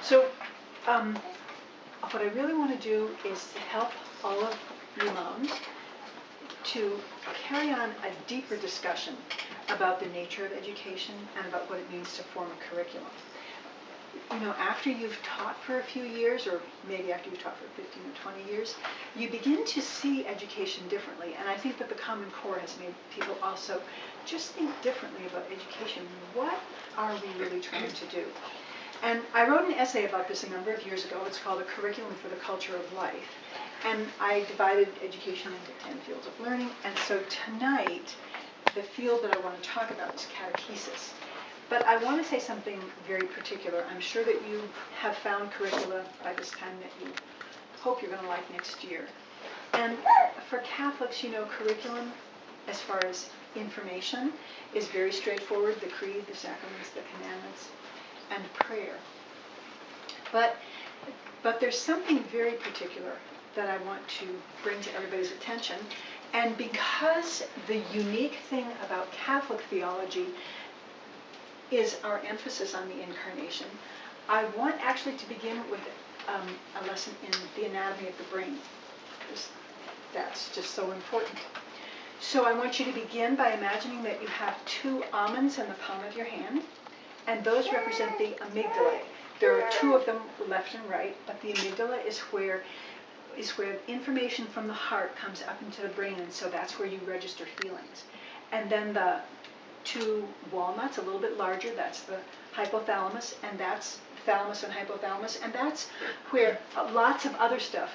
So what I really want to do is to help all of you moms to carry on a deeper discussion about the nature of education and about what it means to form a curriculum. You know, after you've taught for a few years, or maybe after you've taught for 15 or 20 years, you begin to see education differently. And I think that the Common Core has made people also just think differently about education. What are we really trying to do? And I wrote an essay about this a number of years ago. It's called A Curriculum for the Culture of Life. And I divided education into 10 fields of learning. And so tonight, the field that I want to talk about is catechesis. But I want to say something very particular. I'm sure that you have found curricula by this time that you hope you're going to like next year. And for Catholics, you know, curriculum, as far as information, is very straightforward. The creed, the sacraments, the commandments, and prayer. But there's something very particular that I want to bring to everybody's attention. And because the unique thing about Catholic theology is our emphasis on the Incarnation, I want actually to begin with a lesson in the anatomy of the brain, because that's just so important. So I want you to begin by imagining that you have two almonds in the palm of your hand, and those represent the amygdala. There are two of them, left and right, but the amygdala is where information from the heart comes up into the brain, and so that's where you register feelings. And then the two walnuts, a little bit larger, that's the hypothalamus, and that's thalamus and hypothalamus, and that's where lots of other stuff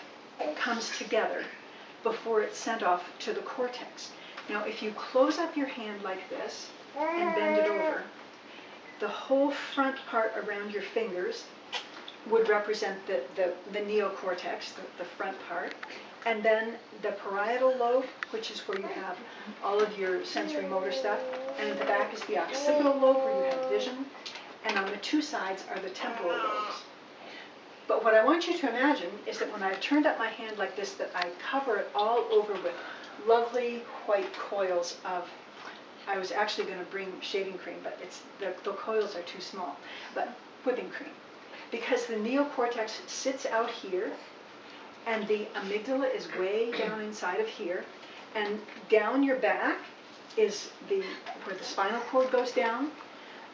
comes together before it's sent off to the cortex. Now, if you close up your hand like this and bend it over, the whole front part around your fingers would represent the neocortex, the front part, and then the parietal lobe, which is where you have all of your sensory motor stuff, and at the back is the occipital lobe, where you have vision, and on the two sides are the temporal lobes. But what I want you to imagine is that when I've turned up my hand like this, that I cover it all over with lovely white coils of, I was actually going to bring shaving cream, but the coils are too small, but whipping cream. Because the neocortex sits out here, and the amygdala is way down inside of here, and down your back is where the spinal cord goes down,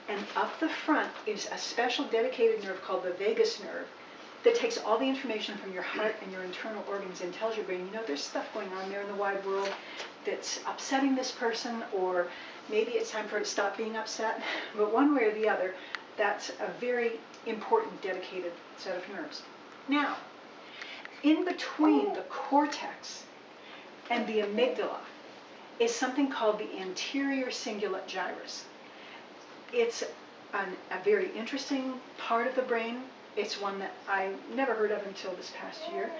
and up the front is a special dedicated nerve called the vagus nerve that takes all the information from your heart and your internal organs and tells your brain, you know, there's stuff going on there in the wide world that's upsetting this person, or maybe it's time for it to stop being upset. But one way or the other, that's a very important dedicated set of nerves. Now, in between the cortex and the amygdala is something called the anterior cingulate gyrus. It's a very interesting part of the brain. It's one that I never heard of until this past year.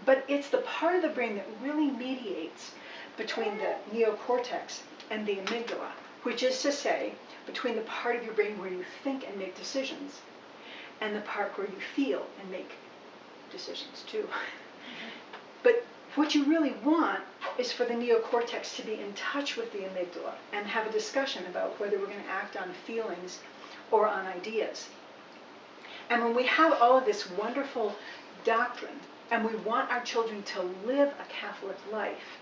But it's the part of the brain that really mediates between the neocortex and the amygdala, which is to say, between the part of your brain where you think and make decisions and the part where you feel and make decisions too. But what you really want is for the neocortex to be in touch with the amygdala and have a discussion about whether we're going to act on feelings or on ideas. And when we have all of this wonderful doctrine and we want our children to live a Catholic life,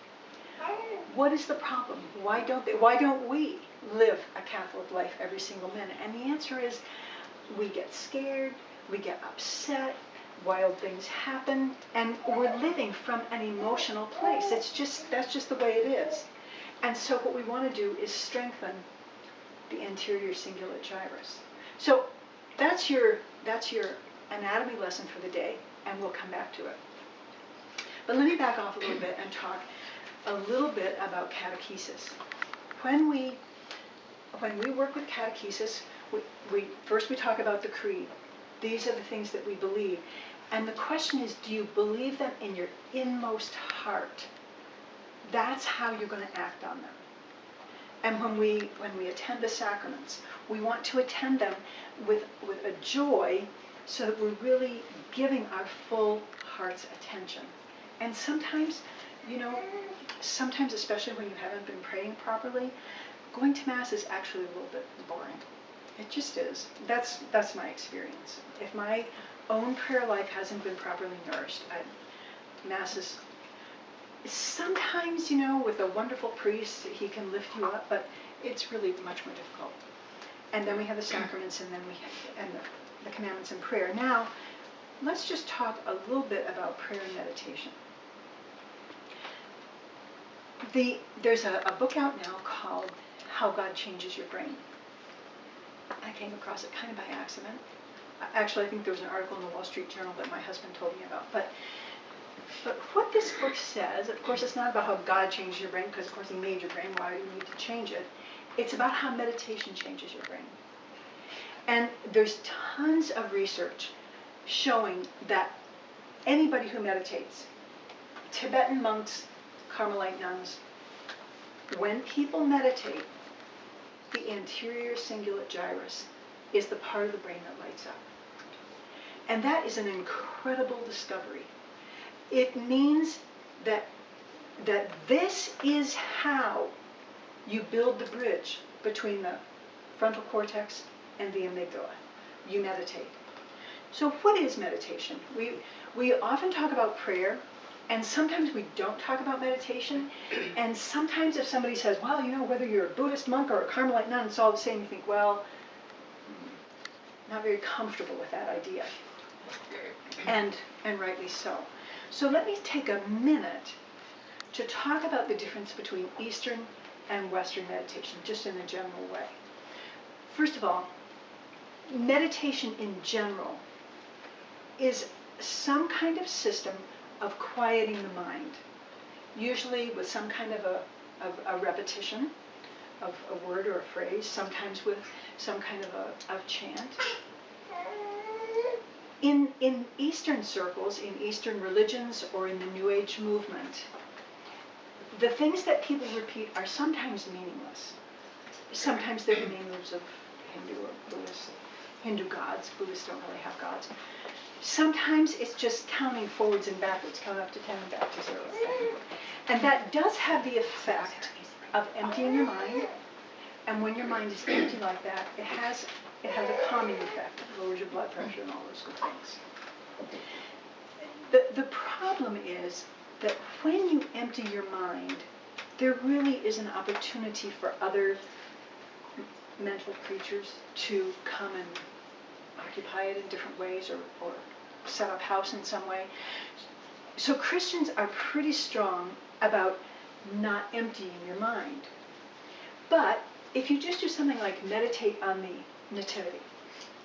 what is the problem? Why don't we live a Catholic life every single minute? And the answer is, we get scared, we get upset, wild things happen, and we're living from an emotional place. That's just the way it is. And so what we want to do is strengthen the anterior cingulate gyrus. So that's your anatomy lesson for the day, and we'll come back to it. But let me back off a little bit and talk a little bit about catechesis. When we work with catechesis, we talk about the creed. These are the things that we believe. And the question is, do you believe them in your inmost heart? That's how you're going to act on them. And when we attend the sacraments, we want to attend them with a joy so that we're really giving our full heart's attention. And sometimes, especially when you haven't been praying properly, going to Mass is actually a little bit boring. It just is. That's my experience. If my own prayer life hasn't been properly nourished, Masses, sometimes, with a wonderful priest, he can lift you up, but it's really much more difficult. And then we have the sacraments, and then the commandments and prayer. Now, let's just talk a little bit about prayer and meditation. There's a book out now called How God Changes Your Brain. I came across it kind of by accident. Actually, I think there was an article in the Wall Street Journal that my husband told me about. But what this book says, of course, it's not about how God changes your brain, because, of course, he made your brain. Why do you need to change it? It's about how meditation changes your brain. And there's tons of research showing that anybody who meditates, Tibetan monks, Carmelite nuns, when people meditate, the anterior cingulate gyrus is the part of the brain that lights up. And that is an incredible discovery. It means that this is how you build the bridge between the frontal cortex and the amygdala. You meditate. So what is meditation? We often talk about prayer, and sometimes we don't talk about meditation. And sometimes if somebody says, well, whether you're a Buddhist monk or a Carmelite nun, it's all the same, you think, well, not very comfortable with that idea. And rightly so. So let me take a minute to talk about the difference between Eastern and Western meditation, just in a general way. First of all, meditation in general is some kind of system of quieting the mind, usually with some kind of a repetition of a word or a phrase, sometimes with some kind of a chant. In Eastern circles, in Eastern religions, or in the New Age movement, the things that people repeat are sometimes meaningless. Sometimes they're the names of Hindu or Buddhist, Hindu gods. Buddhists don't really have gods. Sometimes it's just counting forwards and backwards, counting up to 10 and back to 0. And that does have the effect of emptying your mind. And when your mind is empty like that, it has a calming effect. It lowers your blood pressure and all those good things. The problem is that when you empty your mind, there really is an opportunity for other mental creatures to come and occupy it in different ways, or set up house in some way. So Christians are pretty strong about not emptying your mind. But if you just do something like meditate on the nativity,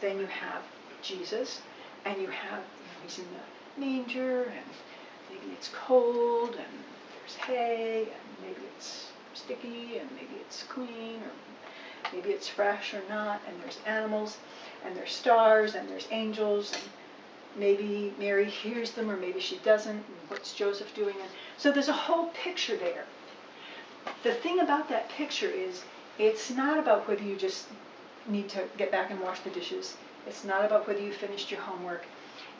then you have Jesus, and you have, he's in the manger, and maybe it's cold, and there's hay, and maybe it's sticky, and maybe it's clean, or maybe it's fresh or not, and there's animals, and there's stars, and there's angels, and maybe Mary hears them, or maybe she doesn't, and what's Joseph doing? And so there's a whole picture there. The thing about that picture is, it's not about whether you just need to get back and wash the dishes. It's not about whether you finished your homework.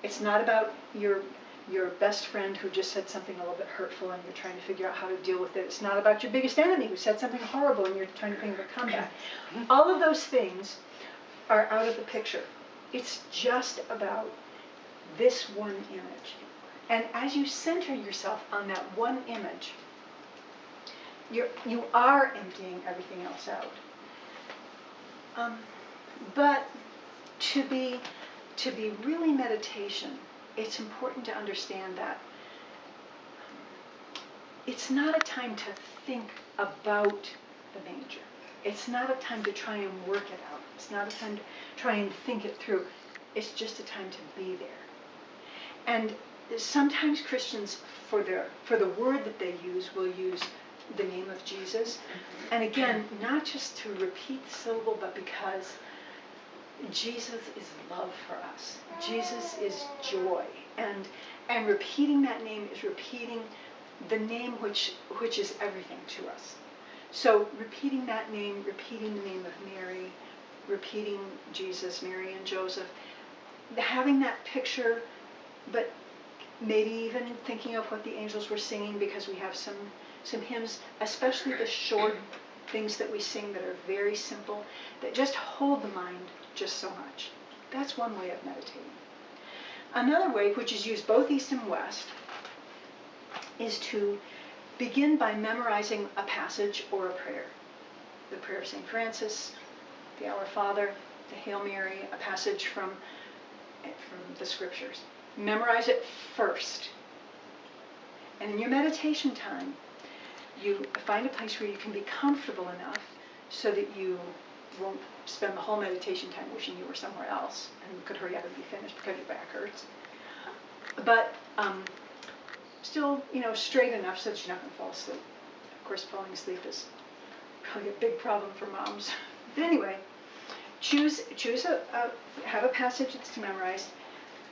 It's not about your best friend who just said something a little bit hurtful and you're trying to figure out how to deal with it. It's not about your biggest enemy who said something horrible and you're trying to think of a comeback. All of those things are out of the picture. It's just about this one image. And as you center yourself on that one image, you are emptying everything else out. But to be really meditation, it's important to understand that it's not a time to think about the manger. It's not a time to try and work it out. It's not a time to try and think it through. It's just a time to be there. And sometimes Christians, for the word that they use, will use the name of Jesus. And again, not just to repeat the syllable, but because Jesus is love for us. Jesus is joy. And repeating that name is repeating the name which is everything to us. So repeating that name, repeating the name of Mary, repeating Jesus, Mary and Joseph, having that picture, but maybe even thinking of what the angels were singing, because we have some hymns, especially the short things that we sing that are very simple, that just hold the mind just so much. That's one way of meditating. Another way, which is used both East and West, is to begin by memorizing a passage or a prayer. The prayer of St. Francis, the Our Father, the Hail Mary, a passage from the scriptures. Memorize it first. And in your meditation time, you find a place where you can be comfortable enough so that you won't spend the whole meditation time wishing you were somewhere else and could hurry up and be finished because your back hurts. But still, straight enough so that you're not going to fall asleep. Of course, falling asleep is probably a big problem for moms. But anyway, have a passage that's memorized,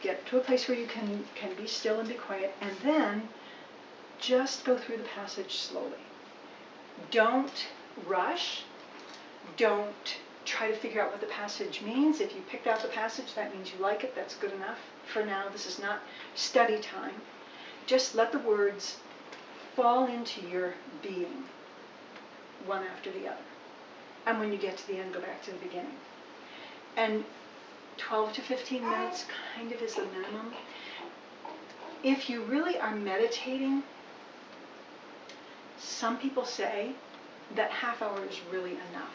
get to a place where you can be still and be quiet, and then just go through the passage slowly. Don't rush. Don't try to figure out what the passage means. If you picked out the passage, that means you like it. That's good enough for now. This is not study time. Just let the words fall into your being, one after the other. And when you get to the end, go back to the beginning. And 12 to 15 minutes kind of is the minimum. If you really are meditating, some people say that half hour is really enough.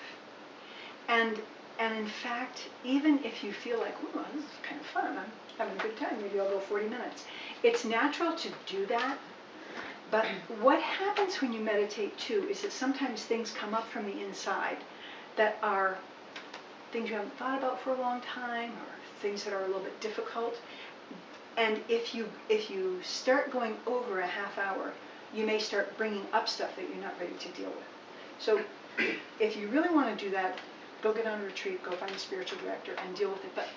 And in fact, even if you feel like, oh, this is kind of fun, I'm having a good time, maybe I'll go 40 minutes. It's natural to do that. But what happens when you meditate too is that sometimes things come up from the inside that are things you haven't thought about for a long time, or things that are a little bit difficult. And if you start going over a half hour, you may start bringing up stuff that you're not ready to deal with. So if you really want to do that, go get on a retreat, go find a spiritual director and deal with it. But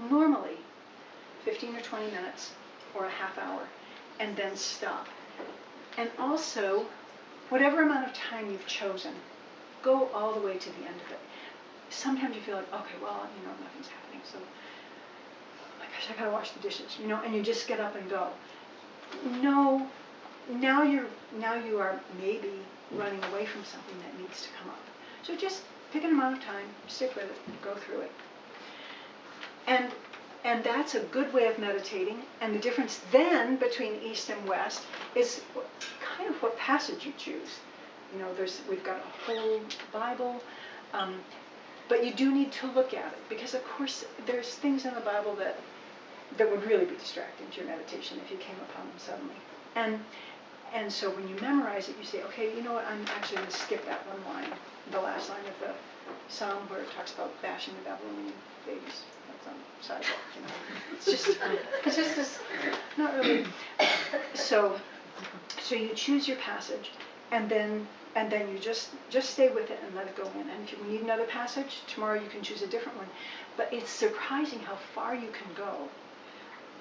normally, 15 or 20 minutes or a half hour, and then stop. And also, whatever amount of time you've chosen, go all the way to the end of it. Sometimes you feel like, okay, well, nothing's happening, so, oh my gosh, I gotta wash the dishes, and you just get up and go. No, now you are maybe running away from something that needs to come up. So just pick an amount of time, stick with it, go through it. And that's a good way of meditating. And the difference then between East and West is kind of what passage you choose. We've got a whole Bible, but you do need to look at it because, of course, there's things in the Bible that would really be distracting to your meditation if you came upon them suddenly. And so when you memorize it, you say, okay, you know what? I'm actually going to skip that one line, the last line of the Psalm where it talks about bashing the Babylonian babies. That's on the sidewalk, It's just not really. So you choose your passage, and then you just stay with it and let it go in. And if you need another passage, tomorrow you can choose a different one. But it's surprising how far you can go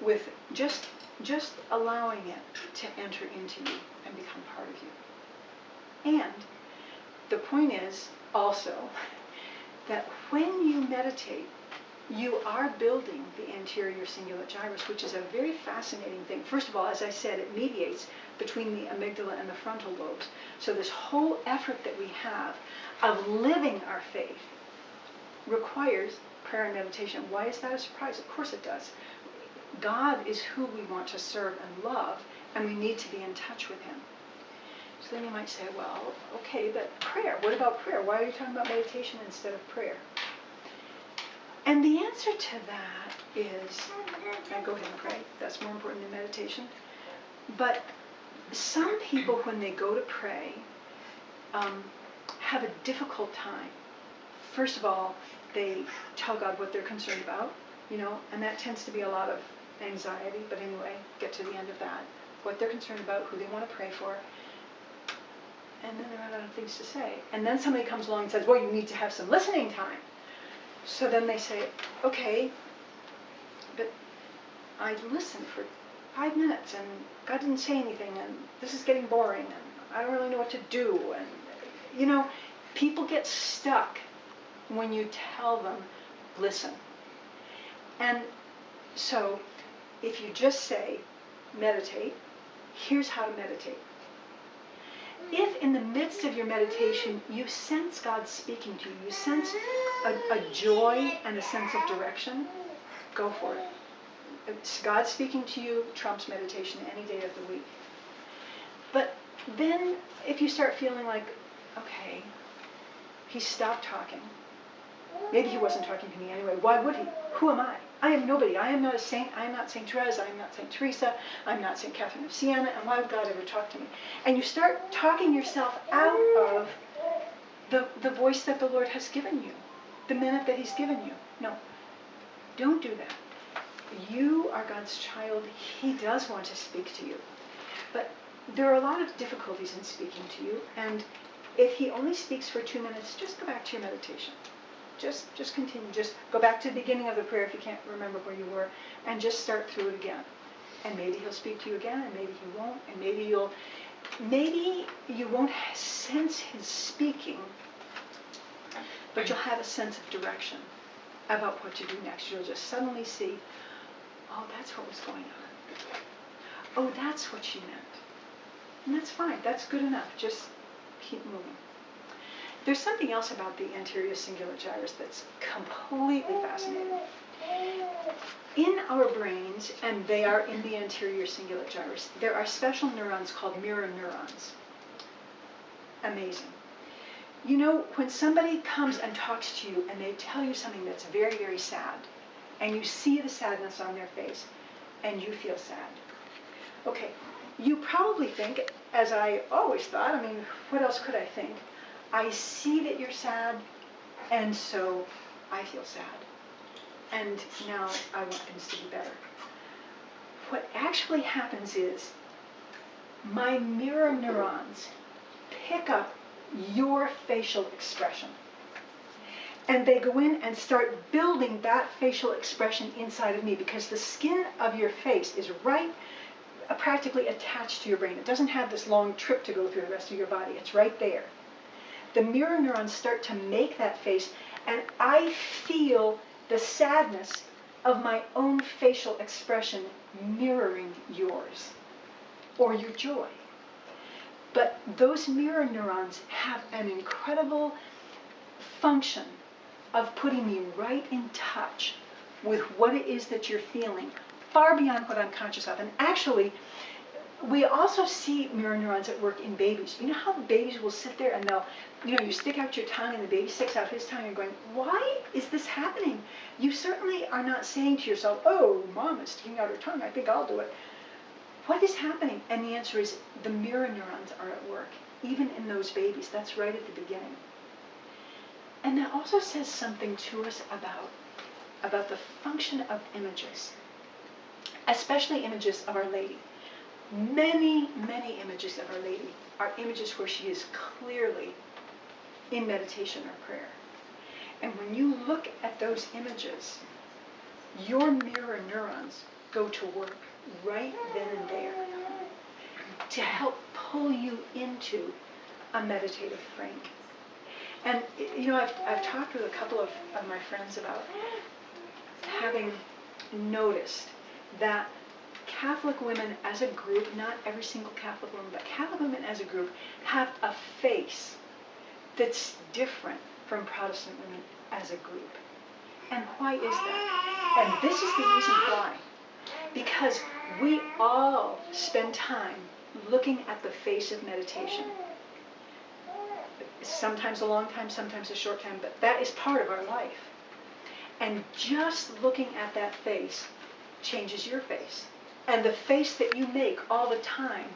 with just allowing it to enter into you and become part of you. And the point is also that when you meditate, you are building the anterior cingulate gyrus, which is a very fascinating thing. First of all, as I said, it mediates between the amygdala and the frontal lobes. So this whole effort that we have of living our faith requires prayer and meditation. Why is that a surprise? Of course it does. God is who we want to serve and love, and we need to be in touch with him. So then you might say, well, okay, but prayer, what about prayer? Why are you talking about meditation instead of prayer? And the answer to that is, I go ahead and pray. That's more important than meditation. But some people, when they go to pray, have a difficult time. First of all, they tell God what they're concerned about, and that tends to be a lot of anxiety. But anyway, get to the end of that. What they're concerned about, who they want to pray for. And then they're out of things to say. And then somebody comes along and says, well, you need to have some listening time. So then they say, okay, but I listened for 5 minutes and God didn't say anything and this is getting boring and I don't really know what to do. And, people get stuck when you tell them, listen. And so if you just say, meditate, here's how to meditate. If in the midst of your meditation you sense God speaking to you, you sense a joy and a sense of direction, go for it. If God speaking to you trumps meditation any day of the week. But then if you start feeling like, okay, he stopped talking. Maybe he wasn't talking to me anyway. Why would he? Who am I? I am nobody. I am not a saint. I am not Saint Therese. I am not Saint Teresa. I'm not Saint Catherine of Siena. And why would God ever talk to me? And you start talking yourself out of the voice that the Lord has given you, the minute that he's given you. No, don't do that. You are God's child. He does want to speak to you. But there are a lot of difficulties in speaking to you. And if he only speaks for 2 minutes, just go back to your meditation. Just continue. Just go back to the beginning of the prayer if you can't remember where you were, and just start through it again. And maybe he'll speak to you again, and maybe he won't, and maybe you won't sense his speaking, but you'll have a sense of direction about what to do next. You'll just suddenly see, oh, that's what was going on. Oh, that's what she meant. And that's fine. That's good enough. Just keep moving. There's something else about the anterior singular gyrus that's completely fascinating. In our brains, and they are in the anterior singular gyrus, there are special neurons called mirror neurons. Amazing. You know, when somebody comes and talks to you and they tell you something that's very, very sad, and you see the sadness on their face, and you feel sad. Okay, you probably think, as I always thought, I mean, what else could I think? I see that you're sad, and so I feel sad. And now I want things to be better. What actually happens is my mirror neurons pick up your facial expression. And they go in and start building that facial expression inside of me, because the skin of your face is right practically attached to your brain. It doesn't have this long trip to go through the rest of your body. It's right there. The mirror neurons start to make that face, and I feel the sadness of my own facial expression mirroring yours, or your joy. But those mirror neurons have an incredible function of putting me right in touch with what it is that you're feeling, far beyond what I'm conscious of. And actually, we also see mirror neurons at work in babies. You know how babies will sit there and they'll, you stick out your tongue and the baby sticks out his tongue and you're going, why is this happening? You certainly are not saying to yourself, oh, mom is sticking out her tongue, I think I'll do it. What is happening? And the answer is the mirror neurons are at work, even in those babies. That's right at the beginning. And that also says something to us about the function of images, especially images of Our Lady. Many, many images of Our Lady are images where she is clearly in meditation or prayer. And when you look at those images, your mirror neurons go to work right then and there to help pull you into a meditative frame. And, I've talked with a couple of my friends about having noticed that Catholic women as a group, not every single Catholic woman, but Catholic women as a group, have a face that's different from Protestant women as a group. And why is that? And this is the reason why. Because we all spend time looking at the face of meditation. Sometimes a long time, sometimes a short time, but that is part of our life. And just looking at that face changes your face. And the face that you make all the time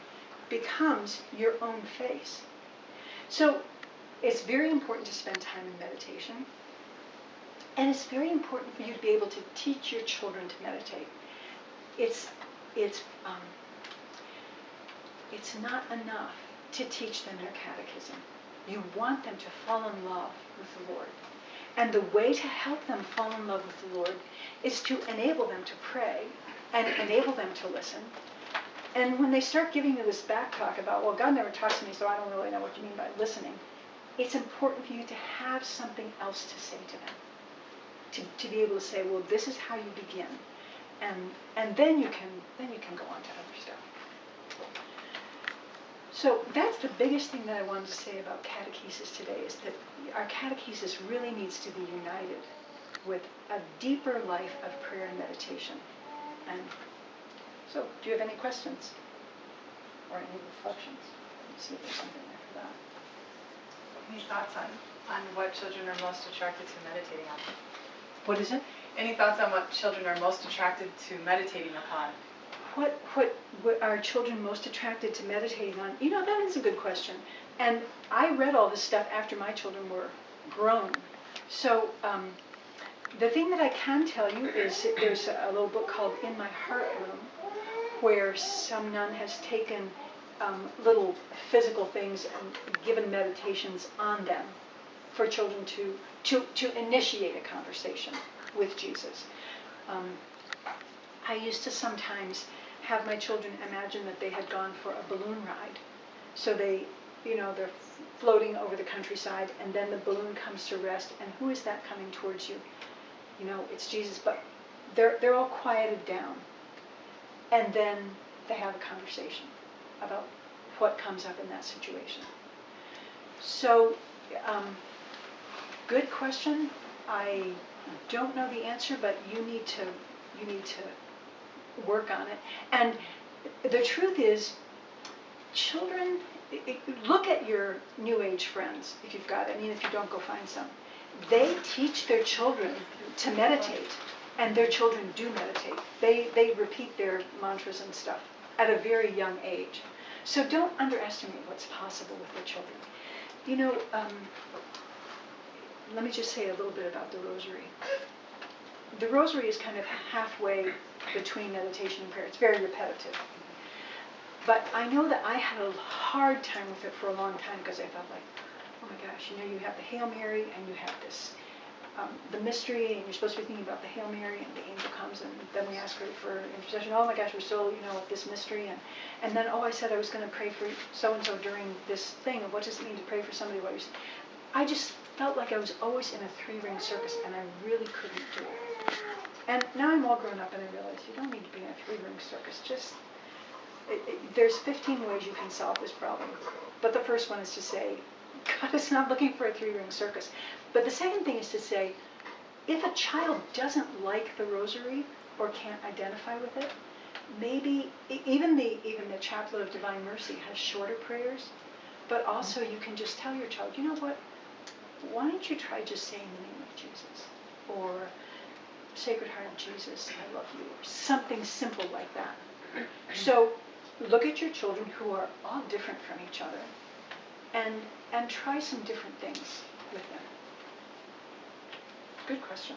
becomes your own face. So it's very important to spend time in meditation. And it's very important for you to be able to teach your children to meditate. It's not enough to teach them their catechism. You want them to fall in love with the Lord. And the way to help them fall in love with the Lord is to enable them to pray and enable them to listen. And when they start giving you this back talk about, well, God never talks to me, so I don't really know what you mean by listening, it's important for you to have something else to say to them. To be able to say, well, this is how you begin. And then you can go on to other stuff. So that's the biggest thing that I wanted to say about catechesis today, is that our catechesis really needs to be united with a deeper life of prayer and meditation. And so, do you have any questions or any reflections? Let's see if there's something there for that. Any thoughts on what children are most attracted to meditating on? What is it? Any thoughts on what children are most attracted to meditating upon? What are children most attracted to meditating on? You know, that is a good question. And I read all this stuff after my children were grown. So the thing that I can tell you is that there's a little book called In My Heart Room, where some nun has taken little physical things and given meditations on them for children to initiate a conversation with Jesus. I used to sometimes have my children imagine that they had gone for a balloon ride. So they, they're floating over the countryside, and then the balloon comes to rest, and who is that coming towards you? It's Jesus, but they're all quieted down. And then they have a conversation about what comes up in that situation. So, good question. I don't know the answer, but you need to work on it. And the truth is, children, look at your New Age friends, if you've got any, if you don't, go find some. They teach their children to meditate, and their children do meditate. They repeat their mantras and stuff at a very young age. So don't underestimate what's possible with your children. Let me just say a little bit about the rosary. The rosary is kind of halfway between meditation and prayer. It's very repetitive. But I know that I had a hard time with it for a long time, because I felt like, oh my gosh, you have the Hail Mary, and you have this, the mystery, and you're supposed to be thinking about the Hail Mary, and the angel comes, and then we ask her for intercession. Oh my gosh, we're still, at this mystery. And then, I said I was going to pray for so-and-so during this thing. What does it mean to pray for somebody? I just felt like I was always in a three-ring circus, and I really couldn't do it. And now I'm all grown up, and I realize you don't need to be in a three-ring circus. There's 15 ways you can solve this problem. But the first one is to say, God is not looking for a three-ring circus. But the second thing is to say, if a child doesn't like the rosary or can't identify with it, maybe even the Chaplet of Divine Mercy has shorter prayers. But also you can just tell your child, you know what? Why don't you try just saying the name of Jesus? Or Sacred Heart of Jesus, I love you. Or something simple like that. So look at your children, who are all different from each other, and try some different things with them. Good question.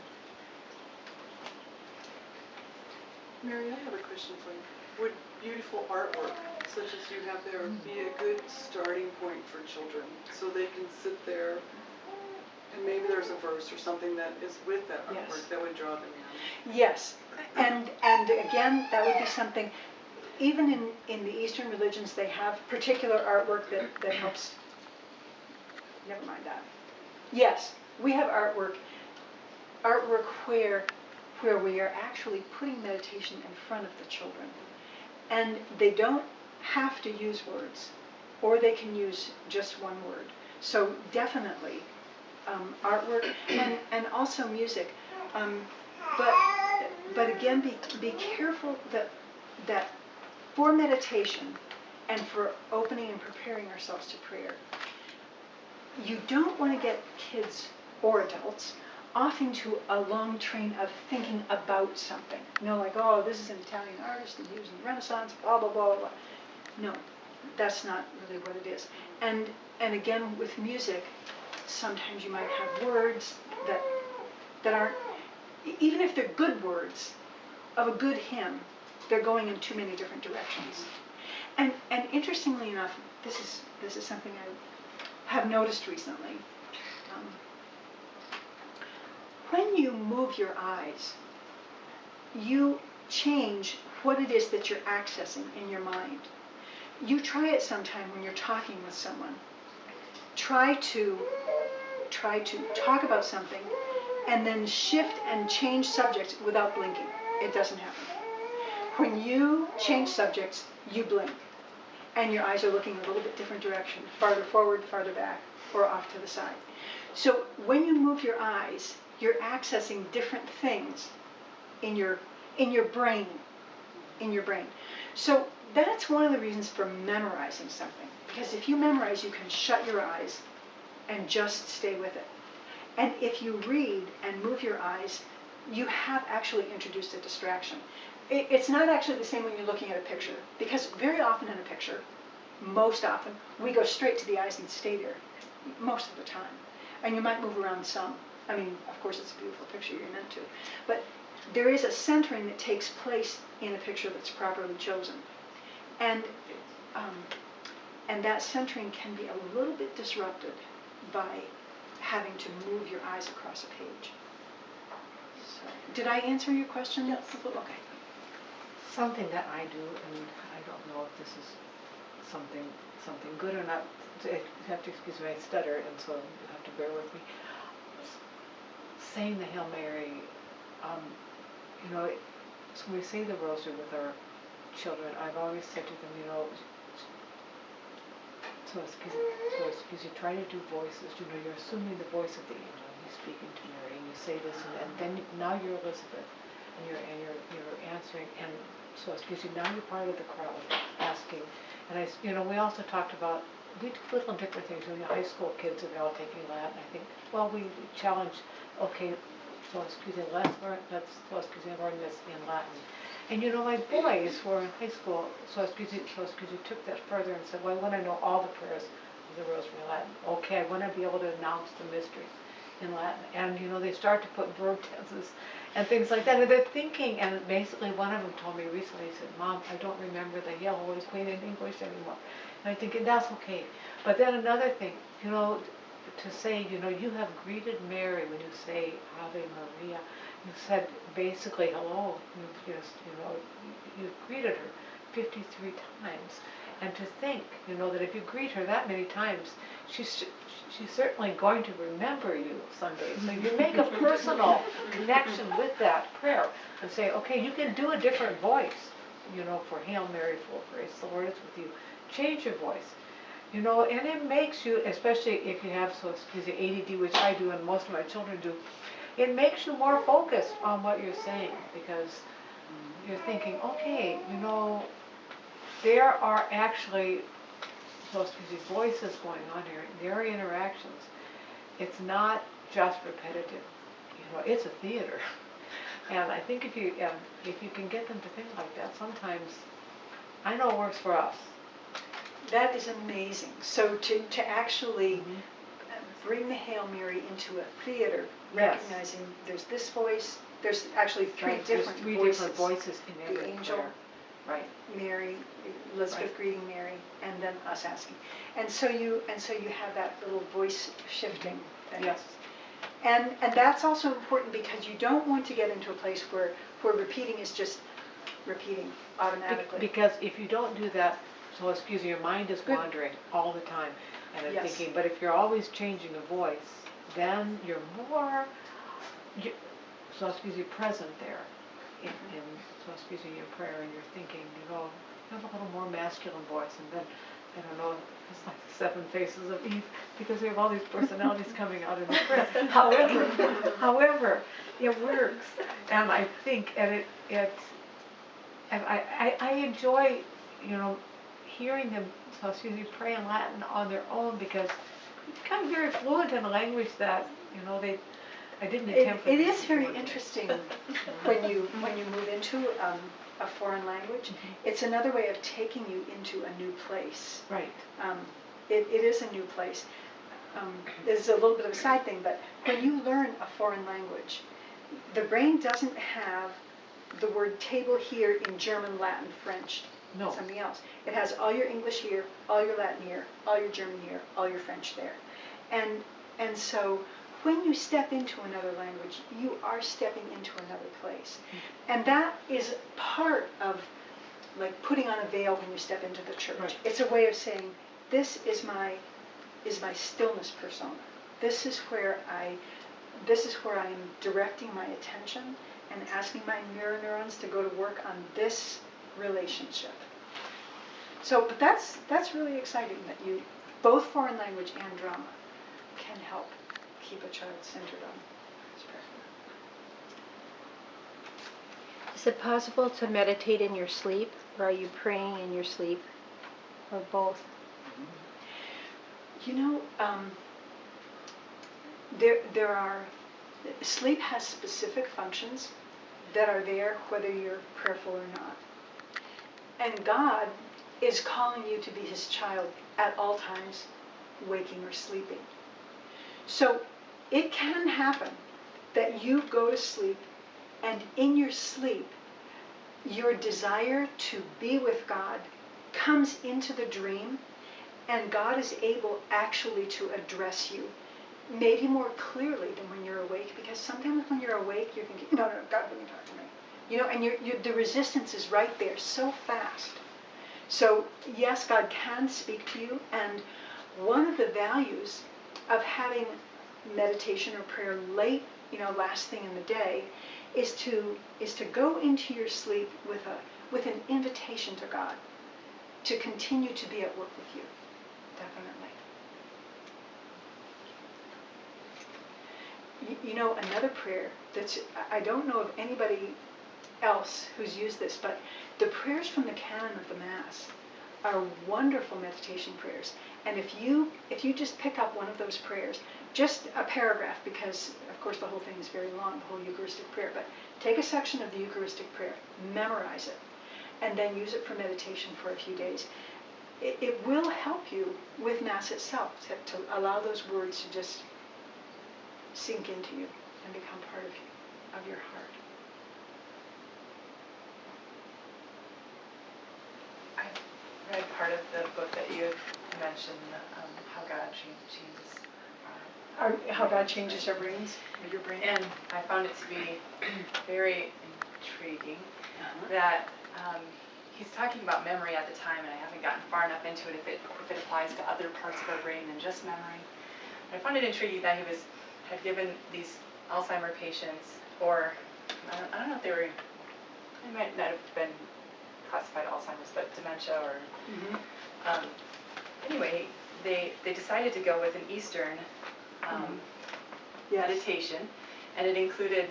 Mary, I have a question for you. Would beautiful artwork, such as you have there, be a good starting point for children, so they can sit there and maybe there's a verse or something that is with that artwork that would draw them in? Yes, and again, that would be something. Even in the Eastern religions, they have particular artwork that helps. Never mind that. Yes, we have artwork where we are actually putting meditation in front of the children. And they don't have to use words, or they can use just one word. So definitely artwork, and also music. But again, be careful that for meditation and for opening and preparing ourselves to prayer, you don't want to get kids or adults off into a long train of thinking about something. Like, oh, this is an Italian artist and he was in the Renaissance, blah, blah, blah, blah. No, that's not really what it is. And again, with music, sometimes you might have words that aren't, even if they're good words of a good hymn, they're going in too many different directions. And interestingly enough, this is something I have noticed recently. When you move your eyes, you change what it is that you're accessing in your mind. You try it sometime when you're talking with someone. Try to talk about something and then shift and change subjects without blinking. It doesn't happen. When you change subjects, you blink. and your eyes are looking a little bit different direction, farther forward, farther back, or off to the side. So when you move your eyes, you're accessing different things in your brain, So that's one of the reasons for memorizing something. Because if you memorize, you can shut your eyes and just stay with it. And if you read and move your eyes, you have actually introduced a distraction. It's not actually the same when you're looking at a picture, because very often in a picture, most often, we go straight to the eyes and stay there, most of the time. And you might move around some. I mean, of course, it's a beautiful picture, you're meant to. But there is a centering that takes place in a picture that's properly chosen. And that centering can be a little bit disrupted by having to move your eyes across a page. So, did I answer your question? Yes. Okay. Something that I do, and I don't know if this is something good or not. You have to excuse my stutter, and so you have to bear with me. Saying the Hail Mary, so we say the Rosary with our children. I've always said to them, so excuse you, try to do voices. You're assuming the voice of the angel. He's speaking to Mary, and you say this, and then now you're Elizabeth, and you're answering, and so excuse you, now you're part of the crowd asking. And we also talked about little different things. High school kids are all taking Latin. I think, well, we challenged, okay, so excuse me, let's learn this in Latin. And my boys who were in high school, so excuse you, took that further and said, well, I want to know all the prayers of the Rosary in Latin. Okay, I want to be able to announce the mysteries in Latin. And they start to put verb tenses and things like that. And they're thinking, and basically one of them told me recently, he said, Mom, I don't remember the Hail Holy Queen in English anymore. And I think that's okay. But then another thing, to say, you have greeted Mary when you say Ave Maria. You said basically hello. You've greeted her 53 times. And to think, that if you greet her that many times, she's certainly going to remember you someday. So you make a personal connection with that prayer and say, okay, you can do a different voice, for Hail Mary, full of grace, the Lord is with you. Change your voice. And it makes you, especially if you have ADD, which I do and most of my children do, it makes you more focused on what you're saying, because you're thinking, okay, there are actually voices going on here. There are interactions. It's not just repetitive. It's a theater. And I think if you can get them to think like that, sometimes, I know it works for us. That is amazing. So to actually bring the Hail Mary into a theater, recognizing there's this voice, there's actually three different voices in every the angel, prayer. Right. Mary, Elizabeth greeting Mary, and then us asking. And so you have that little voice shifting thing. Yes. And that's also important because you don't want to get into a place where repeating is just repeating automatically. Because if you don't do that, so excuse me, your mind is wandering all the time and thinking, but if you're always changing a voice, then you're more, present there in your prayer, and you're thinking, you have a little more masculine voice, and then, I don't know, it's like the 7 faces of Eve, because we have all these personalities coming out in the prayer. However, it works, and I think, and I enjoy, hearing them, pray in Latin on their own, because you become very fluent in a language that, I didn't attempt. It is very interesting when you move into a foreign language. It's another way of taking you into a new place. Right. It is a new place. This is a little bit of a side thing, but when you learn a foreign language, the brain doesn't have the word table here in German, Latin, French, something else. It has all your English here, all your Latin here, all your German here, all your French there. And so when you step into another language, you are stepping into another place. And that is part of like putting on a veil when you step into the church. Right. It's a way of saying, this is my stillness persona. This is where I'm directing my attention and asking my mirror neurons to go to work on this relationship. So, but that's really exciting that you, both foreign language and drama, can help keep a child centered on his prayer. Is it possible to meditate in your sleep, or are you praying in your sleep, or both? You know, there are, sleep has specific functions that are there whether you're prayerful or not. And God is calling you to be his child at all times, waking or sleeping. So it can happen that you go to sleep, and in your sleep, your desire to be with God comes into the dream, and God is able actually to address you maybe more clearly than when you're awake, because sometimes when you're awake, you're thinking, no, God wouldn't talk to me. You know, and the resistance is right there so fast. So yes, God can speak to you, and one of the values of having meditation or prayer late, last thing in the day, is to go into your sleep with an invitation to God to continue to be at work with you. Definitely. Another prayer that's, I don't know of anybody else who's used this, but the prayers from the canon of the Mass are wonderful meditation prayers. And if you just pick up one of those prayers, just a paragraph, because of course the whole thing is very long, the whole Eucharistic prayer, but take a section of the Eucharistic prayer, memorize it, and then use it for meditation for a few days. It will help you with Mass itself to allow those words to just sink into you and become part of your heart. I read part of the book that you mentioned, how God changes How God changes our brains, or your brain. and I found it to be very intriguing that he's talking about memory at the time, and I haven't gotten far enough into it if it applies to other parts of our brain than just memory. I found it intriguing that he had given these Alzheimer patients, or I don't know if they might not have been classified Alzheimer's, but dementia or anyway, they decided to go with an Eastern Yes. meditation, and it included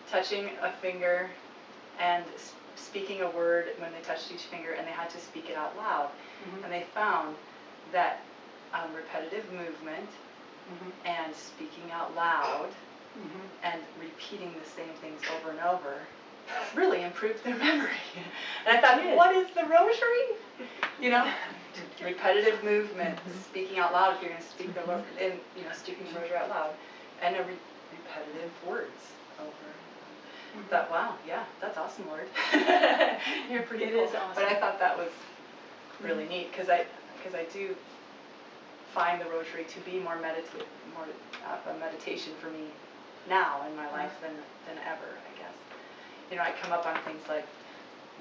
touching a finger and speaking a word when they touched each finger, and they had to speak it out loud. And they found that repetitive movement and speaking out loud and repeating the same things over and over really improved their memory. And I thought, what is the rosary? Repetitive movement, speaking out loud if you're going to speak the word, and speaking the rosary out loud, and repetitive words over. Thought, wow, yeah, that's awesome, Lord. You're pretty cool. It is awesome. But I thought that was really neat, because I do find the rosary to be more meditative, more a meditation for me now in my life than ever, I guess. I come up on things like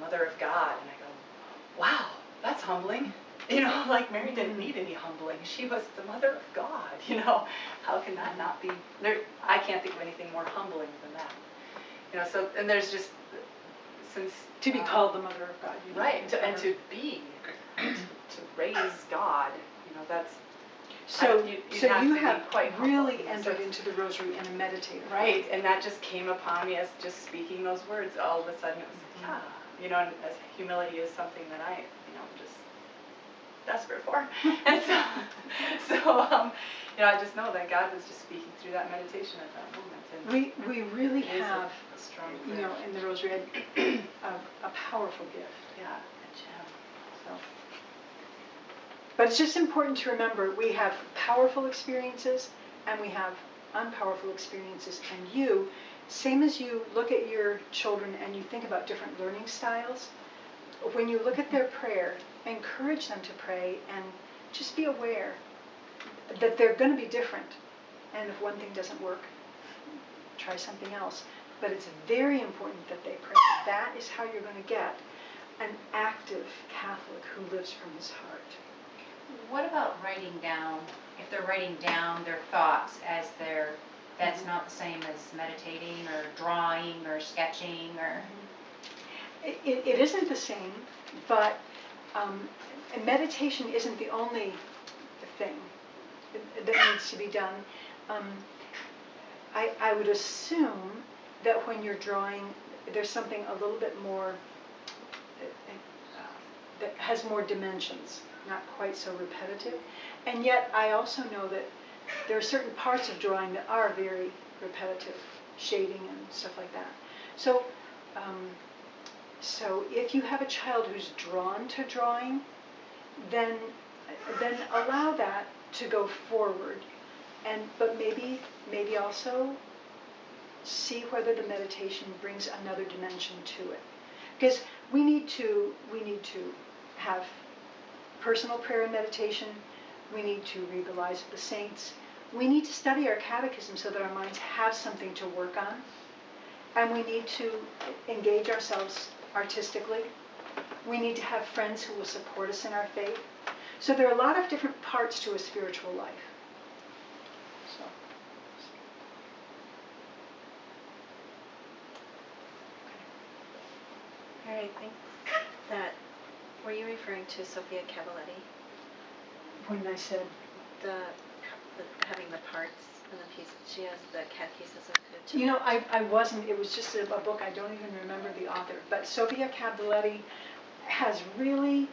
Mother of God, and I go, wow, that's humbling. Like Mary didn't need any humbling. She was the Mother of God. How can that not be? I can't think of anything more humbling than that. So, and there's just, since To be called the Mother of God. right, to raise God, that's. So you have quite really humble. entered into the rosary in a meditative way. Right, and that just came upon me as just speaking those words. All of a sudden it was, and as humility is something that I, just desperate for. And so I just know that God was just speaking through that meditation at that moment. And We really have, a strong in the rosary, a powerful gift. Yeah, a gem. So. But it's just important to remember we have powerful experiences and we have unpowerful experiences. And you, same as you look at your children and you think about different learning styles, when you look at their prayer, encourage them to pray and just be aware that they're going to be different. And if one thing doesn't work, try something else. But it's very important that they pray. That is how you're going to get an active Catholic who lives from his heart. What about writing down, if they're writing down their thoughts as that's not the same as meditating or drawing or sketching or? It isn't the same, but And meditation isn't the only thing that needs to be done. I would assume that when you're drawing, there's something a little bit more that has more dimensions, not quite so repetitive. And yet I also know that there are certain parts of drawing that are very repetitive, shading and stuff like that. So, so if you have a child who's drawn to drawing, then allow that to go forward, but maybe also see whether the meditation brings another dimension to it, because we need to have personal prayer and meditation. We need to read the lives of the saints. We need to study our catechism so that our minds have something to work on, and we need to engage ourselves artistically. We need to have friends who will support us in our faith. So there are a lot of different parts to a spiritual life. So. Mary, I think that, were you referring to Sophia Cavalletti? When I said having the parts in the piece, she has the Catechesis of Good Children. You know, I wasn't, it was just a book, I don't even remember the author, but Sophia Cavalletti has really,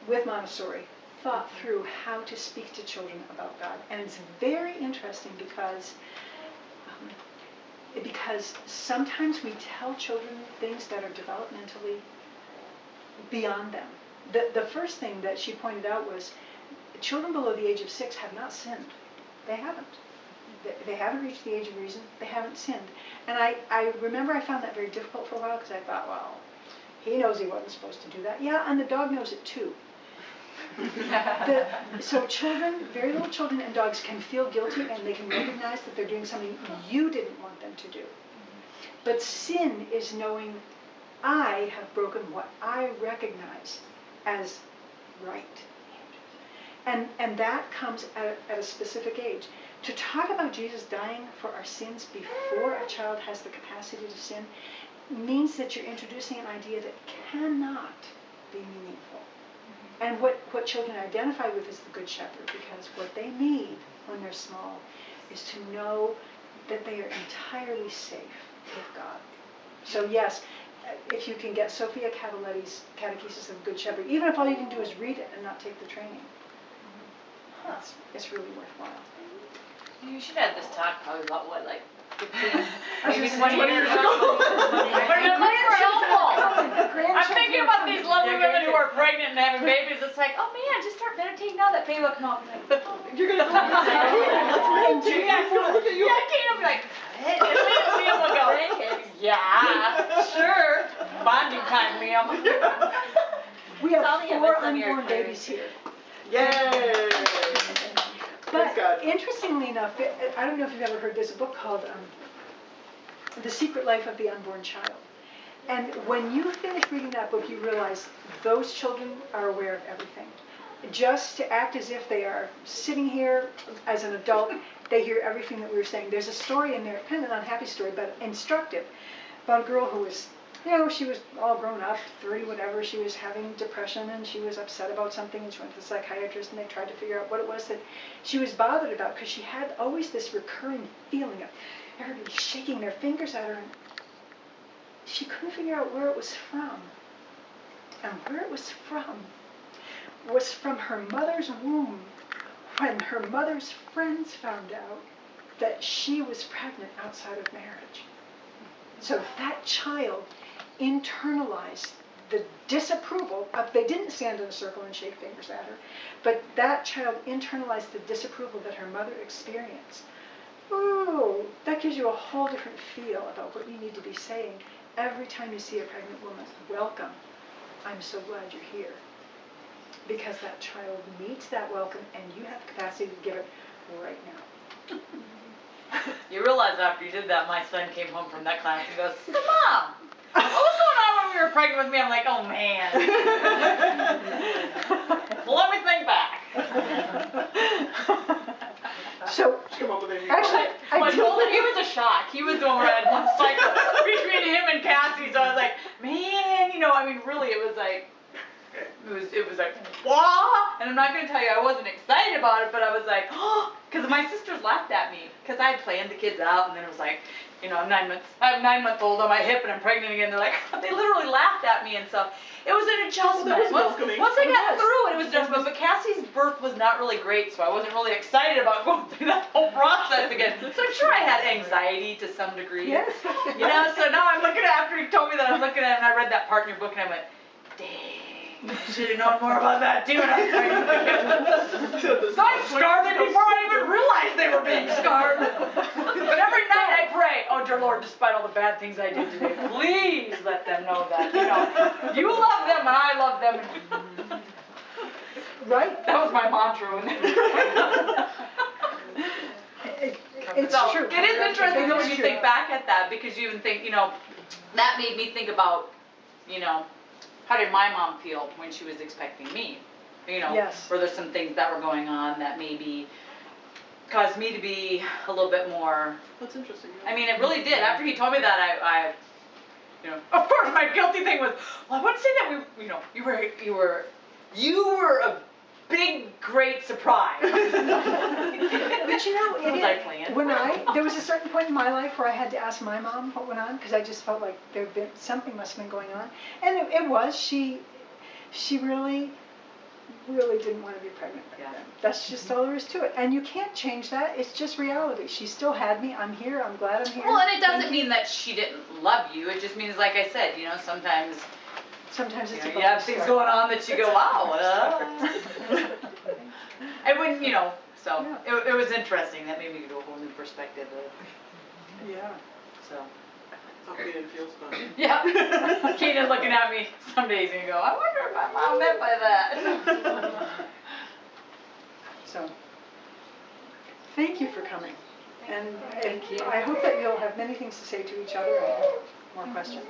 with Montessori, thought through how to speak to children about God. And it's very interesting because sometimes we tell children things that are developmentally beyond them. The first thing that she pointed out was children below the age of 6 have not sinned. They haven't. They haven't reached the age of reason. They haven't sinned. And I remember I found that very difficult for a while because I thought, well, he knows he wasn't supposed to do that. Yeah, and the dog knows it too. So children, very little children and dogs can feel guilty and they can recognize that they're doing something you didn't want them to do. But sin is knowing I have broken what I recognize as right. And that comes at a specific age. To talk about Jesus dying for our sins before a child has the capacity to sin means that you're introducing an idea that cannot be meaningful. And what children identify with is the Good Shepherd, because what they need when they're small is to know that they are entirely safe with God. So yes, if you can get Sophia Cavalletti's Catechesis of the Good Shepherd, even if all you can do is read it and not take the training, it's really worthwhile. You should have this talk probably about what, like 15, Maybe 20 years ago. But it might be helpful. I'm thinking about these lovely women who are pregnant and having babies. It's like, oh man, just start meditating now. That baby will come out and be like, You're going to go and say, yeah, Kate will be like, and Liam will go, yeah, sure, bonding time, Liam. We have Tell me 4 about some of your unborn babies here. yay! But God. interestingly enough, I don't know if you've ever heard, there's a book called The Secret Life of the Unborn Child. And when you finish reading that book, you realize those children are aware of everything. Just to act as if they are sitting here as an adult, they hear everything that we were saying. There's a story in there, kind of an unhappy story, but instructive, about a girl who was, she was all grown up, 30 whatever, she was having depression and she was upset about something and she went to the psychiatrist and they tried to figure out what it was that she was bothered about, because she had always this recurring feeling of everybody shaking their fingers at her, and she couldn't figure out where it was from. And where it was from her mother's womb, when her mother's friends found out that she was pregnant outside of marriage. So that child internalized the disapproval of, they didn't stand in a circle and shake fingers at her, but that child internalized the disapproval that her mother experienced. Ooh, that gives you a whole different feel about what you need to be saying every time you see a pregnant woman. Welcome. I'm so glad you're here. Because that child needs that welcome and you have the capacity to give it right now. You realize after you did that, my son came home from that class and goes, so Mom, what was going on when we were pregnant with me? I'm like, oh man. Well, let me think back. So, actually, I told him, he was a shock. He was the one where I had one cycle between him and Cassie, so I was like, man, really, it was like, it was like, wah! And I'm not gonna tell you I wasn't excited about it, but I was like, oh, because my sisters laughed at me, because I had planned the kids out, and then it was like, you know, I have a 9-month-old on my hip, and I'm pregnant again. They're like, they literally laughed at me and stuff. It was an adjustment. Well, that was welcoming. Once I got through it, it was an adjustment. But Cassie's birth was not really great, so I wasn't really excited about going through that whole process again. So I'm sure I had anxiety to some degree. Yes. You know, so now I'm looking at, after he told me that, I'm looking at it, and I read that part in your book, and I went, dang. Should have known more about that too when I was pregnant. So I scarred them before I even realized they were being scarred. But every night I pray, oh dear Lord, despite all the bad things I did today, please let them know that, you know, you love them and I love them. Right? That was my mantra. It's So, true. it is interesting though It when is you true. think back at that, because you even think, you know, that made me think about, you know, how did my mom feel when she was expecting me? You know, Yes. were there some things that were going on that maybe caused me to be a little bit more, That's interesting. I mean, it really did. After he told me that, I you know, of course my guilty thing was, well, I wouldn't say that we, you know, you were a big, great surprise. But you know, Was I planned? there was a certain point in my life where I had to ask my mom what went on, because I just felt like something must have been going on. And it was, she really, really didn't want to be pregnant back Yeah. then. That's just all there is to it. And you can't change that, it's just reality. She still had me, I'm here, I'm glad I'm here. Well, and it doesn't mean that she didn't love you. It just means, like I said, you know, sometimes Sometimes it's you a know, you have things going on that you go, wow. I wouldn't, you know, so Yeah. it was interesting. That made me get a whole new perspective. Yeah. So, How Keenan feels about it. yeah. Keenan's looking at me some days and go, I wonder what my mom meant by that. So, thank you for coming. And I hope that you'll have many things to say to each other and more questions.